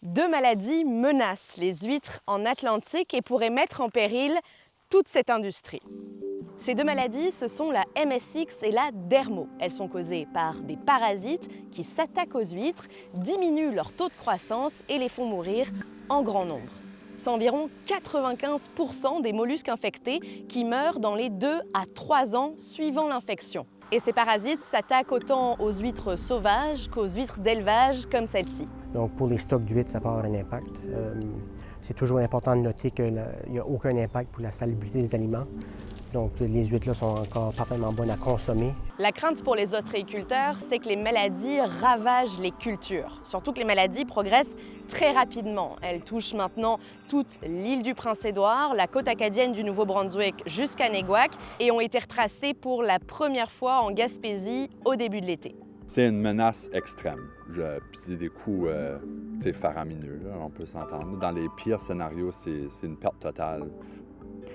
Deux maladies menacent les huîtres en Atlantique et pourraient mettre en péril toute cette industrie. Ces deux maladies, ce sont la MSX et la dermo. Elles sont causées par des parasites qui s'attaquent aux huîtres, diminuent leur taux de croissance et les font mourir en grand nombre. C'est environ 95% des mollusques infectés qui meurent dans les 2 à 3 ans suivant l'infection. Et ces parasites s'attaquent autant aux huîtres sauvages qu'aux huîtres d'élevage comme celle-ci. Donc pour les stocks d'huîtres, ça peut avoir un impact. C'est toujours important de noter qu'il n'y a aucun impact pour la salubrité des aliments. Donc les huîtres là sont encore parfaitement bonnes à consommer. La crainte pour les ostréiculteurs, c'est que les maladies ravagent les cultures. Surtout que les maladies progressent très rapidement. Elles touchent maintenant toute l'île du Prince-Édouard, la côte acadienne du Nouveau-Brunswick jusqu'à Neguac et ont été retracées pour la première fois en Gaspésie au début de l'été. C'est une menace extrême. C'est des coûts faramineux, là, on peut s'entendre. Dans les pires scénarios, c'est une perte totale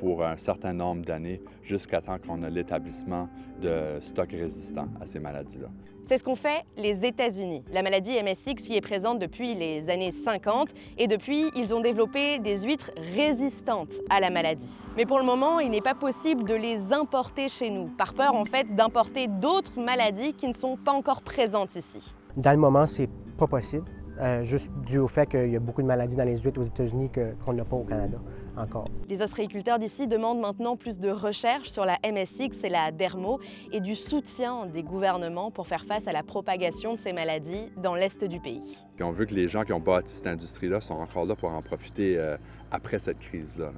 pour un certain nombre d'années, jusqu'à temps qu'on a l'établissement de stocks résistants à ces maladies-là. C'est ce qu'ont fait les États-Unis. La maladie MSX y est présente depuis les années 50 et depuis, ils ont développé des huîtres résistantes à la maladie. Mais pour le moment, il n'est pas possible de les importer chez nous, par peur en fait d'importer d'autres maladies qui ne sont pas encore présentes ici. Dans le moment, c'est pas possible, juste dû au fait qu'il y a beaucoup de maladies dans les huîtres aux États-Unis qu'on n'a pas au Canada encore. Les ostréiculteurs d'ici demandent maintenant plus de recherche sur la MSX et la dermo et du soutien des gouvernements pour faire face à la propagation de ces maladies dans l'est du pays. Puis on veut que les gens qui ont bâti cette industrie-là sont encore là pour en profiter après cette crise-là.